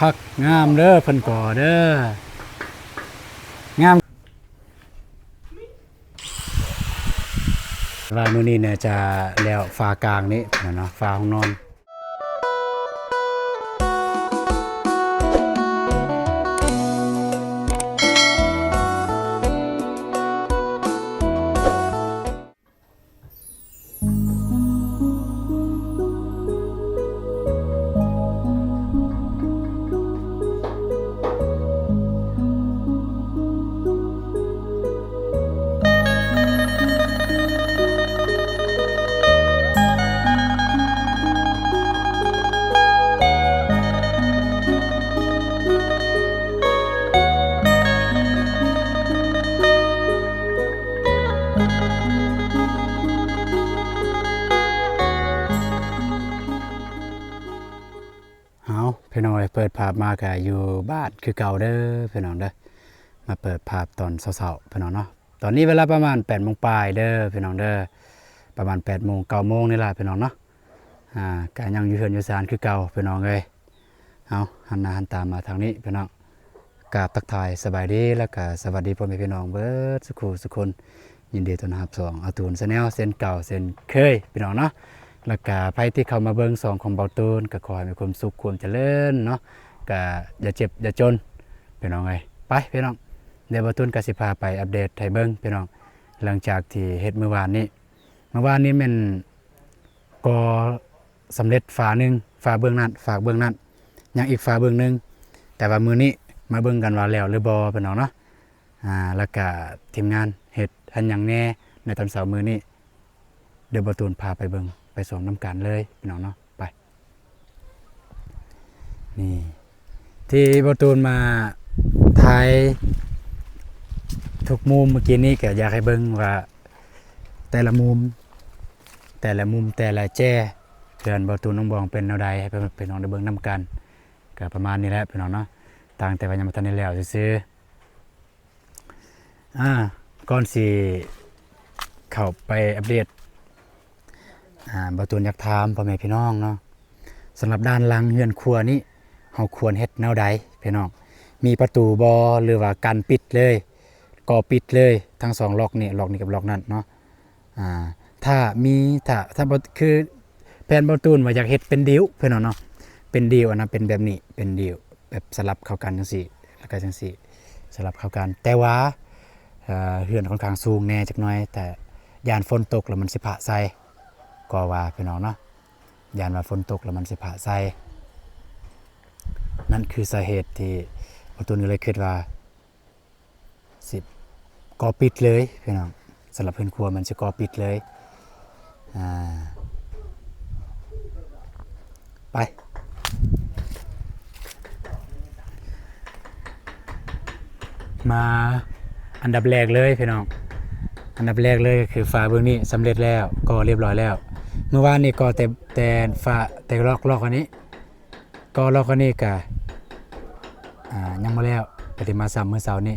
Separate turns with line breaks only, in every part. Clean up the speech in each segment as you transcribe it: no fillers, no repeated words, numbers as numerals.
คักงามเด้อเพิ่นก่อเด้องามว่ามื้อนี้เนี่ยจะแล้วฟ้ากลางนี้เนาะฟ้าห้องนอนพี่น้องเปิดภาพมาก็อยู่บ้านคือเก่าเด้อพี่น้องเด้อมาเปิดภาพตอนเช้าๆพี่น้องเนาะตอนนี้เวลาประมาณ 8:00 นปลายเด้อพี่น้องเด้อประมาณ 8:00 น 9:00 นนี่ล่ะพี่น้องเนาะก็ยังอยู่เฮือนอยู่ศาลคือเก่าพี่น้องเอ้ยเอาหันหน้าหันตามาทางนี้พี่น้องกราบทักทายสบายดีแล้วก็สวัสดีพ่อแม่พี่น้องเบิดสุขุสุคนยินดีต้อนรับ2อาตูน Channel เส้นเก่าเส้นเคยพี่น้องเนาะแล้วก็ไผที่เข้ามาเบิ่ง2ของเบาตูนก็ขอให้มีความสุขความเจริญเนาะก็อย่าเจ็บอย่าจนพี่น้องเอ้ยไปพี่น้องเดี๋ยวเบาตูนก็สิพาไปอัปเดตให้เบิ่งพี่น้องหลังจากที่เฮ็ดเมื่อวานนี้แม่นก่อสำเร็จฝานึงฝาเบื้องนั้นยังอีกฝาเบื้องนึงแต่ว่ามื้อนี้มาเบิ่งกันว่าแล้วหรือบ่พี่น้องเนาะแล้วก็ทีมงานเฮ็ดอันหยังแน่ในตอนเช้ามื้อนี้เดี๋ยวเบาตูนพาไปเบิ่งไปส่งน้ำกันเลยพี่น้องเนาะไปนี่ที่เบาตูนมาถ่ายทุกมุมเมื่อกี้นี้ก็อยากให้เบิ่งว่าแต่ละมุมแต่ละแจ้เพื่อนเบาตูนน้องบองเป็นแนวใดให้พี่น้องได้เบิ่งนำกันก็ประมาณนี้แหละพี่น้องเนาะต่างแต่ว่ายังบ่ทันได้แล้วซื่อก่อนสิเข้าไปอัปเดตเบาตูนอยากถามพ่อแม่พี่น้องเนาะสำหรับด้านหลังเรือนครัวนี้เฮาควรเฮ็ดแนวใดพี่น้องมีประตูบ่หรือว่ากันปิดเลยก่อปิดเลยทั้ง2ล็อกนี่กับล็อกนั้นเนาะถ้าคือแผนเบาตูนว่าอยากเฮ็ดเป็นดิวพี่น้องเนาะเป็นดิวอันนั้นเป็นแบบนี้เป็นดิวแบบสลับเข้ากันจังซี่แล้วก็จังซี่สลับเข้ากันแต่ว่าเรือนค่อนข้างสูงแน่จักหน่อยแต่ยานฝนตกแล้วมันสิผะใส่ก็ว่าพี่น้องเนาะยานว่าฝนตกแล้วมันสิผะใส่นั่นคือสาเหตุที่เบาตูนก็เลยคิดว่าสิก่อปิดเลยพี่น้องสำหรับเรือนครัวมันสิก่อปิดเลยไปมาอันดับแรกเลยพี่น้องอันดับแรกเลยก็คือฝาเบื้องนี้สำเร็จแล้วก็เรียบร้อยแล้วเมื่อวานนี้ก็แต่ฝาแต่ล็อกอันนี้ก็ล็อกอันนี้ก็ยังบ่แล้วปฏิมาซ้ำมื้อเช้านี้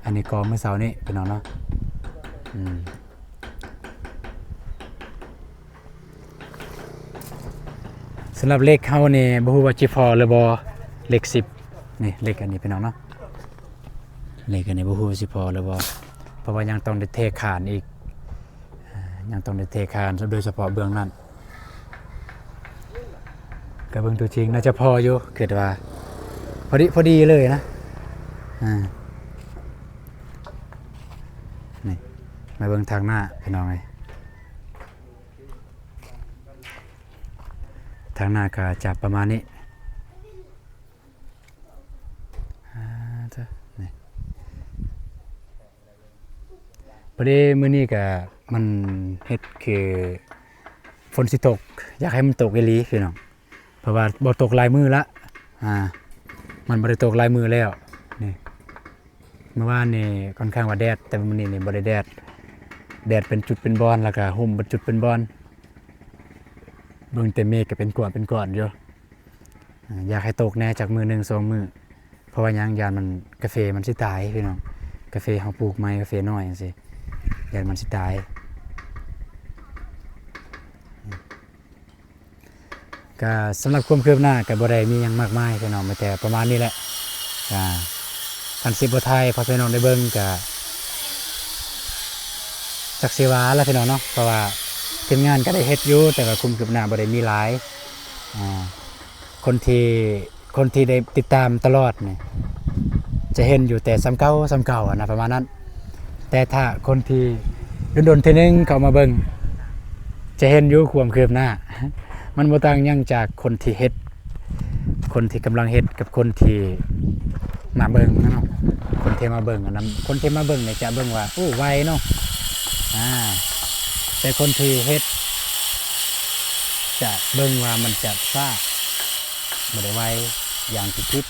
อันนี้ก็มื้อเช้านี้พี่น้องเนาะสำหรับเลขเฮานี่บ่ฮู้ว่าสิพอหรือบ่เลข10นี่เลขอันนี้พี่น้องเนาะเลขอันนี้บ่ฮู้สิพอหรือบ่เพราะว่ายังต้องได้เทคานอีกยังต้องได้เทคานโดยเฉพาะเบื้องนั้นก็เบื้องตัวจริงน่าจะพออยู่คิดว่าพอดีเลยนะนี่มาเบื้องทางหน้าพี่น้องเอ้ยทางหน้าก็จะประมาณนี้พอดีมื้อนี้ก็มันเฮ็ดคือฝนสิตกอยากให้มันตกอีหลีพี่น้องเพราะว่าบ่ตกหลายมื้อละมันบ่ได้ตกหลายมื้อแล้วนี่เมื่อวานนี่ค่อนข้างว่าแดดแต่มื้อนี้นี่บ่ได้แดดเป็นจุดเป็นบอนแล้วก็ห่มเป็นจุดเป็นบอนเบิ่งแต่เมฆก็เป็นก้อนอยู่อยากให้ตกแน่จากมื้อ1 2มื้อเพราะว่ายังยานมันกาแฟมันสิตายพี่น้องกาแฟเฮาปลูกใหม่กาแฟน้อยจังซี่ยานมันสิตาย ก็สำหรับความคืบหน้าก็บ่ได้มีหยังมากมายพี่น้องมีแต่ประมาณนี้แหละคันสิบ่ไทยพอพี่น้องได้เบิ่งก็จักสิว่าแล้วพี่น้องเนาะเพราะว่าทีมงานก็ได้เฮ็ดอยู่แต่ว่าความคืบหน้าบ่ได้มีหลายคนที่ได้ติดตามตลอดนี่จะเห็นอยู่แต่ซ้ำเก่านะประมาณนั้นแต่ถ้าคนที่โดนๆทีนึงเข้ามาเบิ่งจะเห็นอยู่ความคืบหน้ามันบ่ต่างหยังจากคนที่เฮ็ดคนที่กำลังเฮ็ดกับคนที่มาเบิ่งเนาะคนที่มาเบิ่งอันนั้นคนที่มาเบิ่งเนี่ยจะเบิ่งว่าโอ้ไวเนาะแต่คนที่เฮ็ดจะเบิ่งว่ามันจะช้าบ่ได้ไวอย่างที่คิด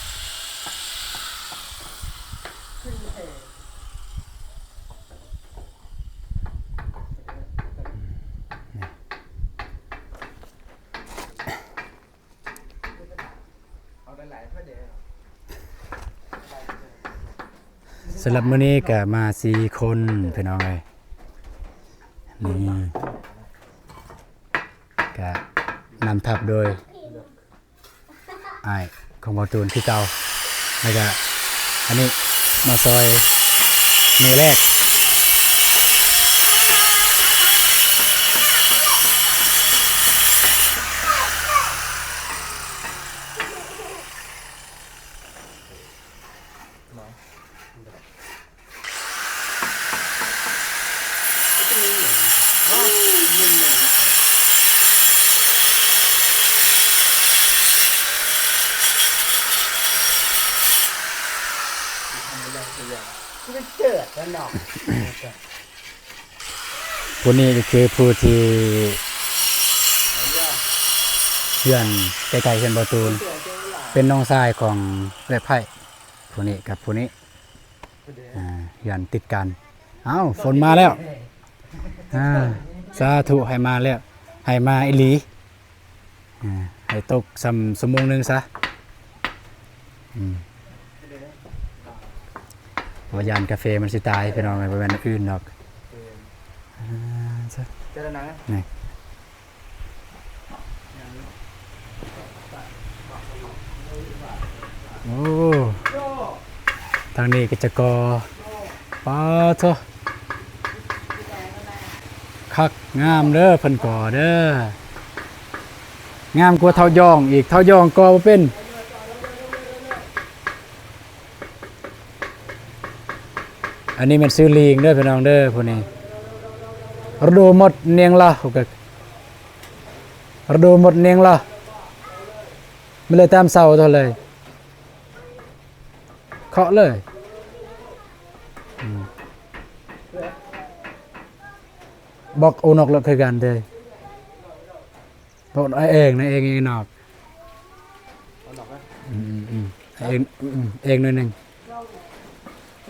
สำหรับมื้อนี้ก็มา4คนพี่น้องเอ้ยนี่ก็นำทัพโดยอ้ายของบ่ตูนคือเก่าแล้วก็อันนี้มาซอยมือแรกผู้นี้ก็คือผู้ที่เพื่อนใกล้ๆเพื่อนประตูนเป็นน้องชายของเล็บไพ่ผู้นี้กับผู้นี้เพื่อนติดกันเอ้าฝนมาแล้วสาธุให้มาแล้วให้มาอีหลีให้ตกชั่วโมงนึงซะว่ายานกาแฟมันสิตายพี่น้องไปเป็นอื่นดอกเจอแล้วนะนี่โอ้ทางนี้ก็จะกอป้าโธ่คักงามเด้อเพิ่นก่อเด้องามกว่าเท่ายองอีกเท่ายองก่อบ่เป็นอันนี้มันซื้อลิงเด้อพี่น้องเด้อพวกนี้ระดูหมดเนียงละระดูหมดเนียงละไม่เลยตามเสาเท่าเลยเคาะเลยบอกโอนอกแล้วคือกันเลยบอกไอเองนะเองนอกเองหน่อยหนึ่ง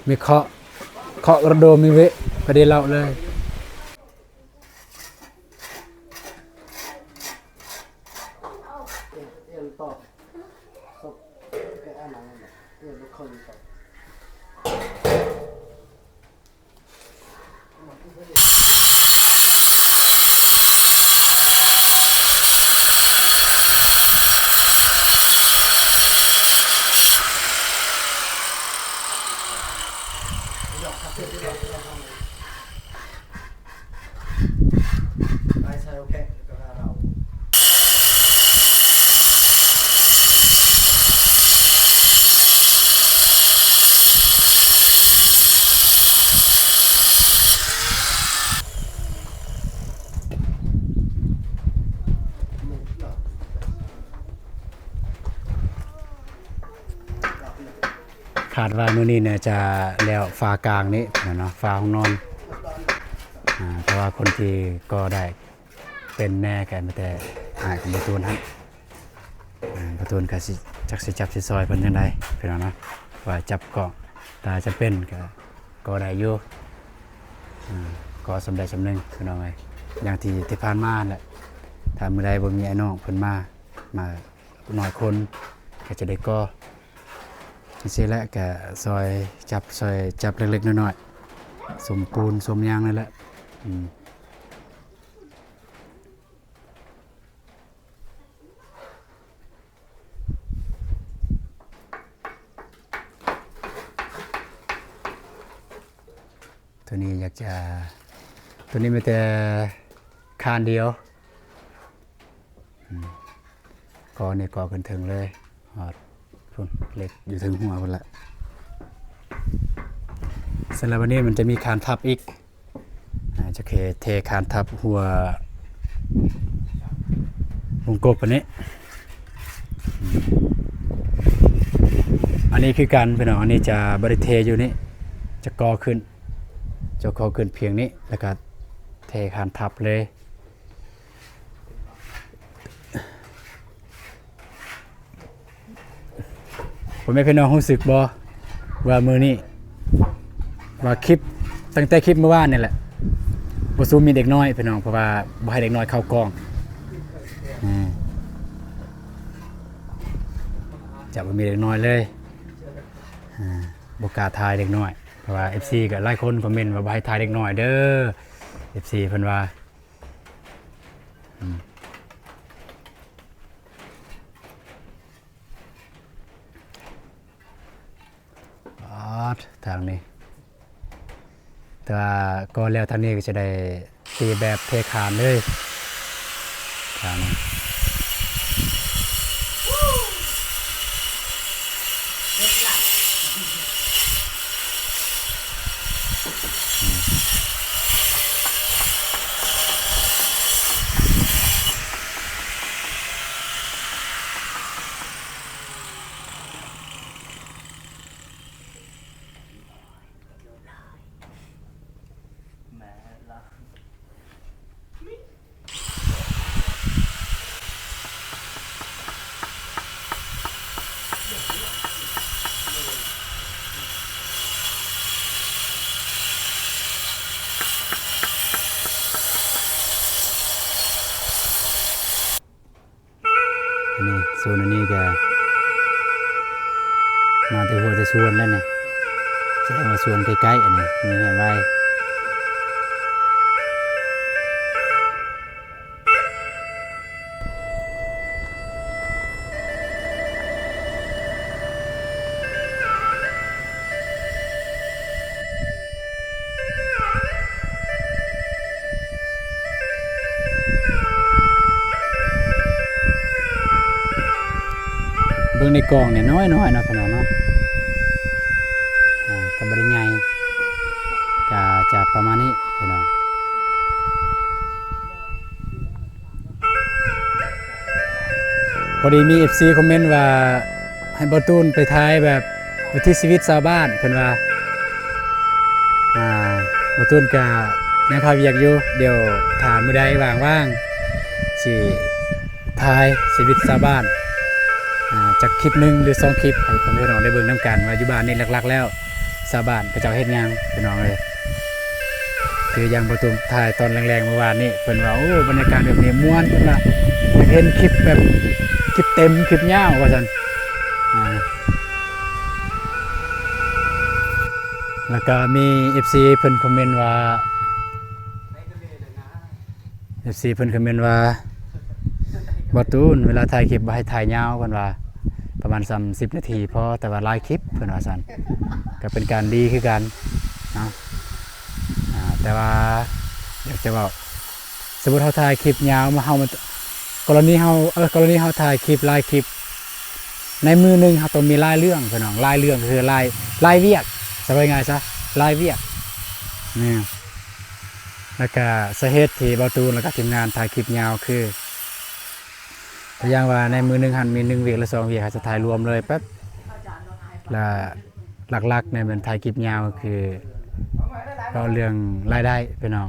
มีเคาะระโดมีเวะประเดี๋ยวเราเลยขาดว่ามื้อนี้เนี่ยจะแล้วฟ้ากลางนี้เนาะฟ้าห้องนอนเพราะว่าคนที่ก็ได้เป็นแน่กันมาแต่ของประตูนฮะประตูนก็สิจักสิจับสิซอยเพิ่นจังได๋พี่น้องนะว่าจับเกาะตาจะเป็นก็ได้อยู่ก็สำได้สำนึงพี่น้องเอ้ยอย่างที่ผ่านมาแหละถ้ามื้อใดบ่มีไอ้น้องเพิ่นมาน้อยคนก็จะได้ก็สิแหละก็ซอยจับเล็กๆน้อยๆสมปูนสมยางนั่นแหละ ตัวนี้อยากจะตัวนี้มีแต่คานเดียวก่อนี่ก่อขึ้นถึงเลยหอดพุ่นเล็กอยู่ถึงหัวพุ่นละสำหรับวันนี้มันจะมีคานทับอีกจะเทคานทับหัววงกบอันนี้อันนี้คือกันพี่น้องอันนี้จะบริเทอยู่นี่จะก่อขึ้นเพียงนี้แล้วก็เทคานทับเลยผมไม่พี่น้องรู้สึกบ่ว่ามือนี้ว่าคลิปตั้งแต่คลิปเมื่อวานนี่แหละบ่ซูมมีเด็กน้อยพี่น้องเพราะว่าบ่ให้เด็กน้อยเข้ากล้องจะบ่มีเด็กน้อยเลยบ่กล้าถ่ายเด็กน้อยเพราะว่า FC ก็หลายคนคอมเมนต์ว่าบ่ให้ถ่ายเด็กน้อยเด้อ FC เพิ่นว่าทางนี้แต่ว่าก็แล้วทางนี้ก็จะได้ตีแบบเทคานเลยทางนี้อันนี้โซนอันนี้ก็มาถึงหัวจะส่วนแล้วเนี่ยแสดงว่าส่วนใกล้ๆอันนี้มีเห็นไว้เบิ่งในกล่องเนี่ยน้อยๆเนาะพี่น้องเนาะก็บ่ได้ใหญ่จะประมาณนี้พี่น้องพอดีมี FC คอมเมนต์ว่าให้บ่ตูนไปถ่ายแบบวิถีชีวิตชาวบ้านเพิ่นว่าบ่ตูนก็ยังพาเวียกอยู่เดี๋ยวถ้ามื้อใดว่างๆสิถ่ายชีวิตชาวบ้านจากคลิปหนึ่งหรือ2คลิปให้พี่น้องได้เบิ่งน้ำกันว่าอยู่บ้านนี่หลักๆแล้วชาวบ้านก็เจ้าเฮ็ดหยังพี่น้องเลยคือยังประตูถ่ายตอนแรงๆเมื่อวานนี้เพิ่นว่าโอ้บรรยากาศแบบนี้ม่วนเพิ่นว่าอยากเห็นคลิปแบบคลิปเต็มคลิปยาวว่าซั่นแล้วก็มี FC เพิ่นคอมเมนต์ว่า FC เพิ่นคอมเมนต์ว่าบ่ตูนเวลาถ่ายคลิปบ่ให้ถ่ายยาวเพิ่นว่าประมาณ30นาทีพอแต่ว่าหลายคลิปเพิ่นว่าซั่นก็เป็นการดีคือกันเนาะแต่ว่าอยากจะบอกสมมุติเฮาถ่ายคลิปยาวมากรณีเฮาถ่ายคลิปหลายคลิปในมือนึงเฮาต้องมีหลายเรื่องพี่น้องหลายเรื่องคือหลายเวียกสบายง่ายซะหลายเวียกนี่แล้วก็สาเหตุที่บ่ตูนแล้วก็ทีมงานถ่ายคลิปยาวคือแต่อย่างว่าในมือหนึ่งหันมี1เวียกหรือ2เวียกจะถ่ายรวมเลยแป๊บและหลักๆในเป็นถ่ายคลิปยาวคือก็เรื่องรายได้พี่น้อง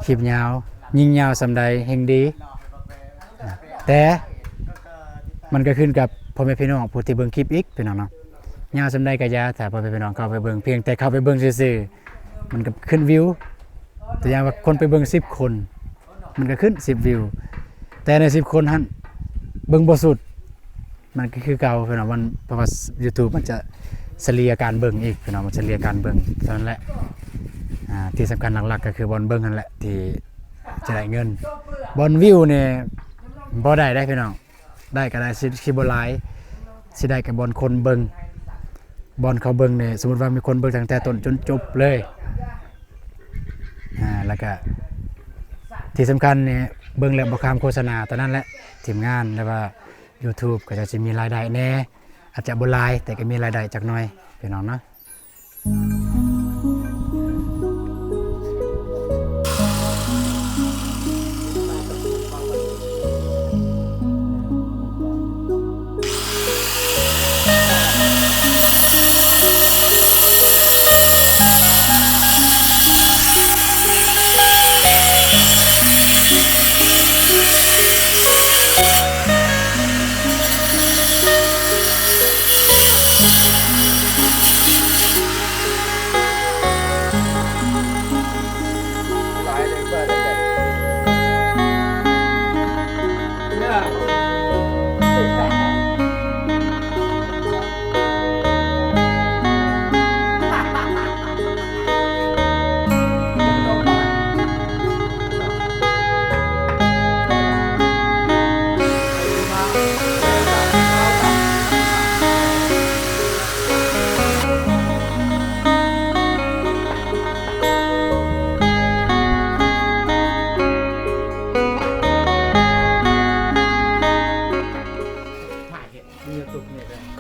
คลิปยาวยิ่งยาวสำใดแห่งดีแต่มันก็ขึ้นกับพ่อแม่พี่น้องผู้ที่เบิ่งคลิปอีกพี่น้องเนาะยาวสำใดก็ยาแต่พ่อแม่พี่น้องเข้าไปเบิ่งเพียงแต่เข้าไปเบิ่งซื่อๆมันก็ขึ้นวิวแต่อย่างว่าคนไปเบิ่ง10คนมันก็ขึ้น10วิวแต่ใน10คนหั่นเบิ่งบ่สุดมันก็คือเก่าพี่น้องมันเพราะว่า YouTube มันจะเฉลี่ยการเบิ่งอีกพี่น้องมันเฉลี่ยการเบิ่งเท่านั้นแหละที่สำคัญหลักๆก็คือบอลเบิ่งนั่นแหละที่จะได้เงินบอลวิวเนี่ยบ่ได้พี่น้องได้ก็ได้สิบ่หลายสิได้กับบอลคนเบิ่งบอลเขาเบิ่งเนี่ยสมมุติว่ามีคนเบิ่งตั้งแต่ต้นจนจบเลย แล้วก็ที่สำคัญเนี่ยเบิ่งแล้วบ่ข้ามโฆษณาตอนนั้นแหละทีมงานแล้วว่า YouTube ก็จะสิมีรายได้แน่อาจจะบ่หลายแต่ก็มีรายได้จักหน่อยพี่น้องเนาะ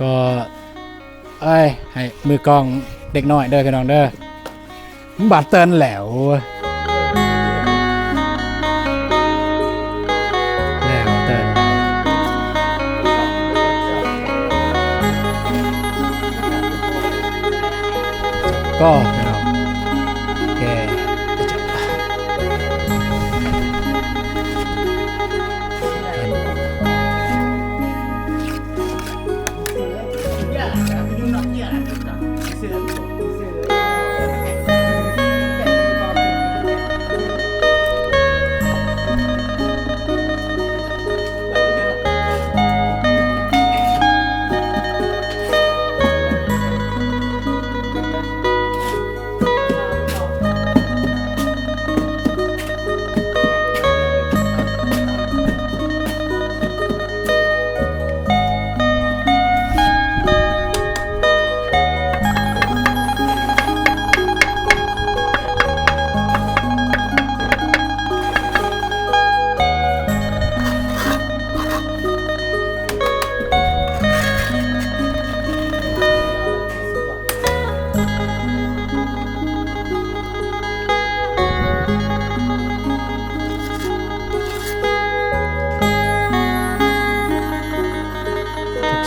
ก็ให้มือกองเด็กน้อยเด้อพี่น้องเด้อบาดเตือนแล้วเตือนก็พี่น้องแก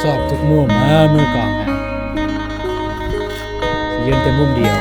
สอบทุกมุมมือกองฮะยืนแต่มุมเดียว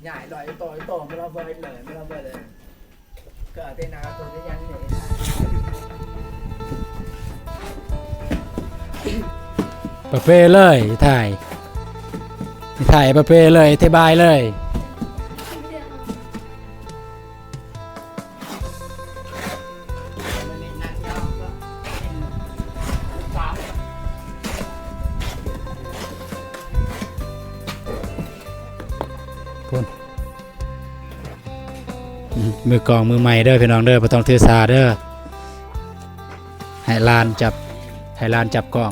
ใหญ่ลอยต่อไม่เราเบิดเลยไม่เราเบิดเลยก็เต้นนาตัวได้ยังเนี่ย
ประเภทเลยถ่ายประเภทเลยเทบายเลยพุ่น มือกลองมือใหม่เด้อพี่น้องเด้อบ่ต้องถือสาเด้อให้ลานจับกล้อง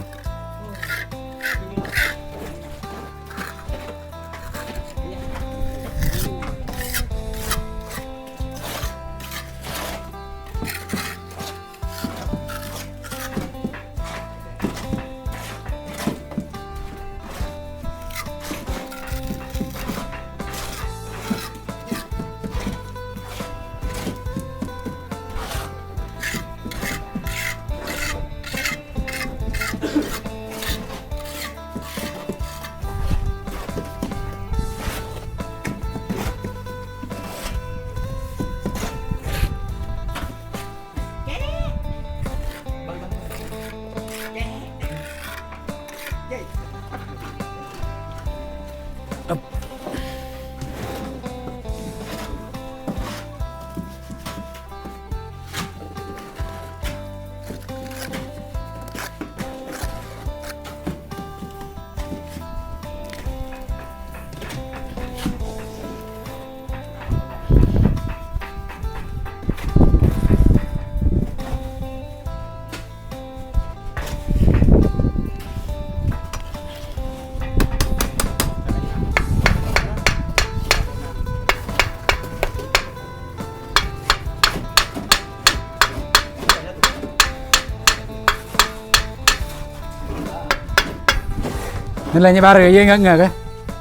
นั่นแหละนี่บ้าเลยเยอะเงอะกัน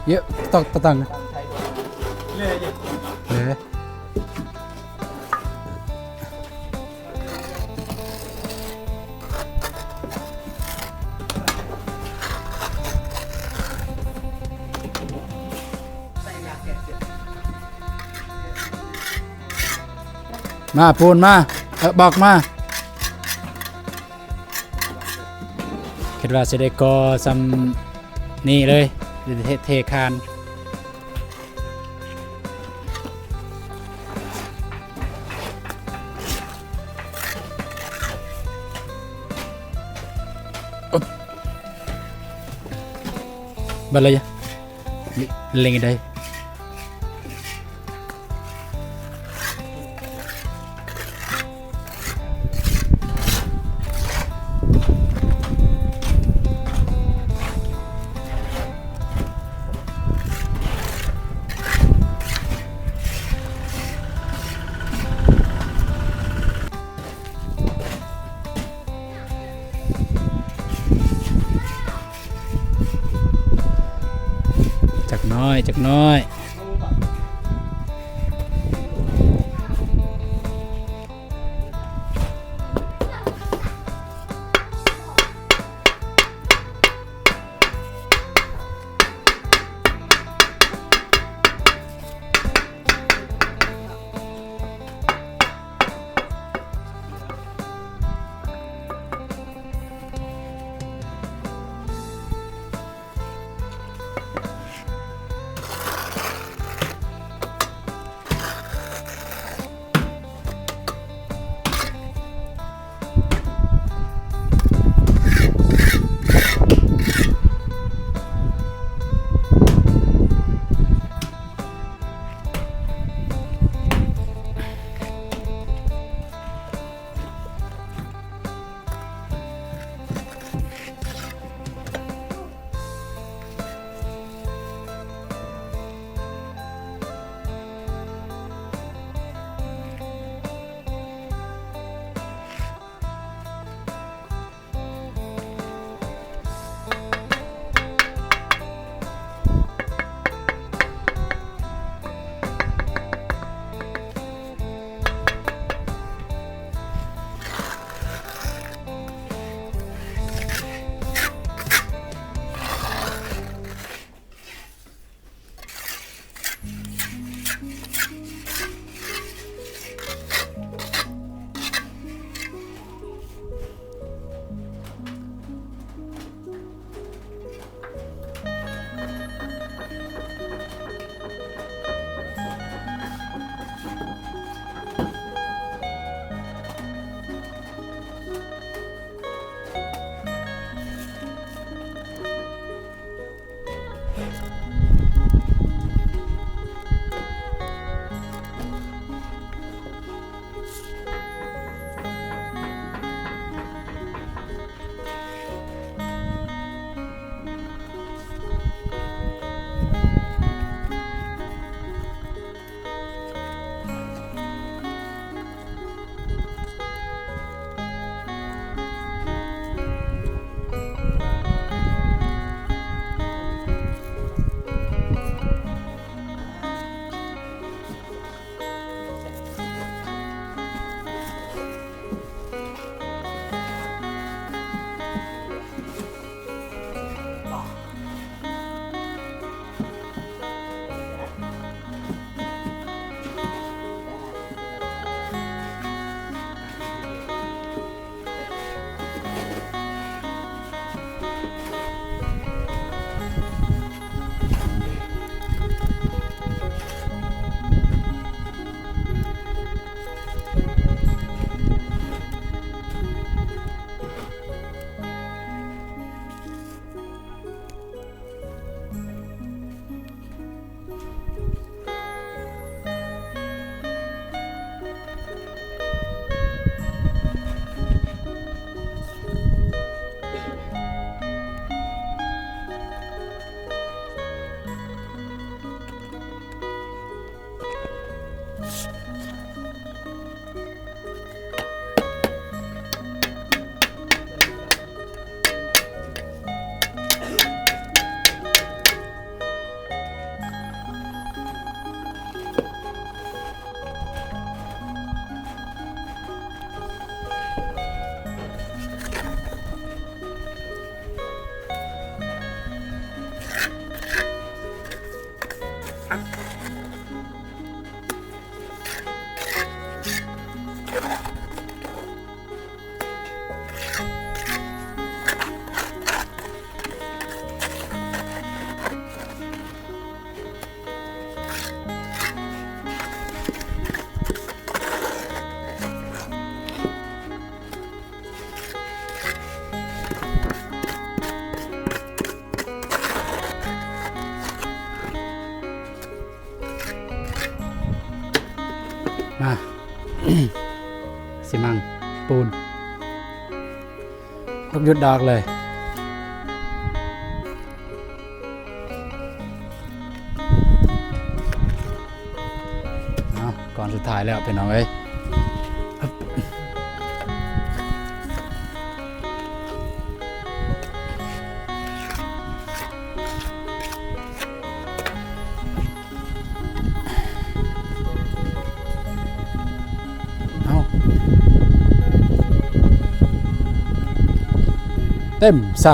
เยอะตังเลย มาปูนมาบอกมาคิดว่าจะได้กอซ้ำนี่เลยเทคานบัดเลยเล็งได้จักน้อย มา สิมังปูนลูกหยุดดอกเลยเอาก่อนสุดท้ายแล้วเป็นน้องเอ้ยเอาเต็มซ้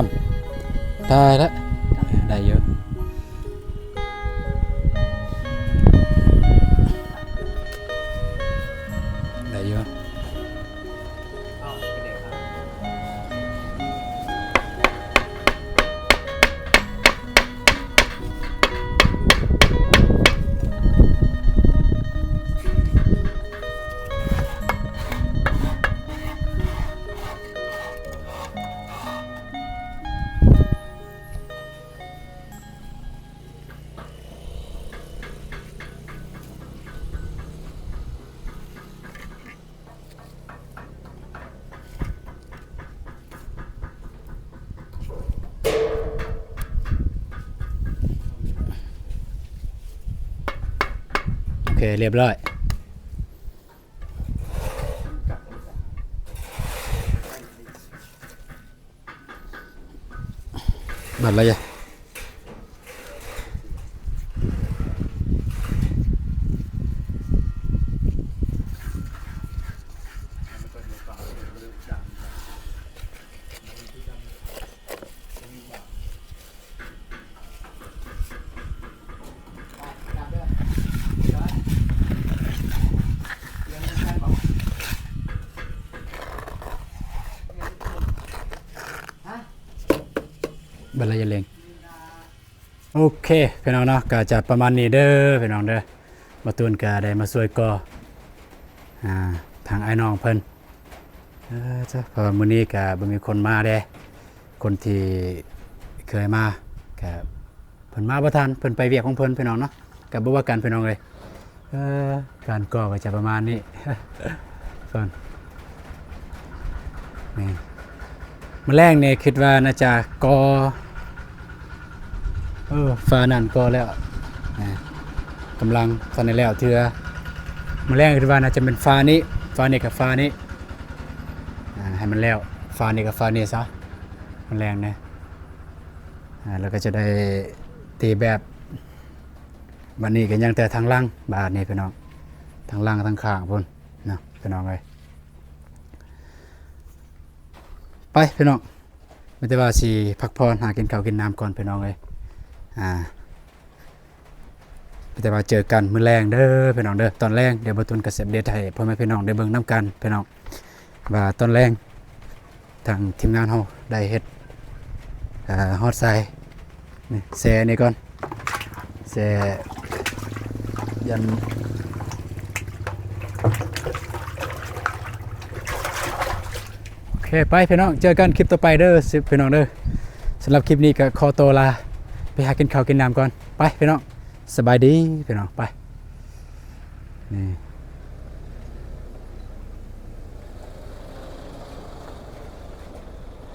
ำได้แล้วได้เยอะได้เยอะ
อ้าวเป็นเด็กครับ
โอเคเรียบร้อยบัดอะไรอ่ะบัดอะไรอย่าเลงโอเคพี่น้องเนาะก็จะประมาณนี้เด้อพี่น้องเด้อมาตูนก็ได้มาช่วยก่อทางไอ้น้องเพิ่นจ้ะเพราะว่ามื้อนี้ก็บ่มีคนมาเด้คนที่เคยมาก็เพิ่นมาบ่ทันเพิ่นไปเวียกของเพิ่นพี่น้องเนาะก็บ่ว่ากันพี่น้องเอ้ยการก่อก็จะประมาณนี้ ส่วนนี่มื้อแรกนี่คิดว่าน่าจะก่อฟ้านั่นก่อแล้วกำลังตอนนี้แล้วเทื่อมื้อแรกคิดว่าน่าจะเป็นฟ้านี้กับฟ้านี้ให้มันแล้วฟ้านี้กับฟ้านี้ซะมันแรงนะแล้วก็จะได้ตีแบบวันนี้ก็ยังแต่ทางล่างบาทนี่พี่น้องทางล่างทางข้างพุ่นนะพี่น้องเอ้ยไปพี่น้องไม่ได้ว่าสิพักผ่อนหากินข้าวกินน้ำก่อนพี่น้องเอ้ยไม่ได้ว่าเจอกันมื้อแรงเด้อพี่น้องเด้อตอนแรงเดี๋ยวบ่ตุนกระเสพเดทให้พ่อแม่พี่น้องได้เบิ่งนํกันพี่น้องว่าตอนแรงทางทีมงานเฮาได้เฮ็ดฮอดไซนี่แซ่นี่ก่อนแซ่ยันโอเคไปพี่น้องเจอกันคลิปต่อไปเด้อสิพี่น้องเด้อสำหรับคลิปนี้ก็ขอตัวลาไปหากินข้าวกินน้ำก่อนไปพี่น้องสบายดีพี่น้องไปนี่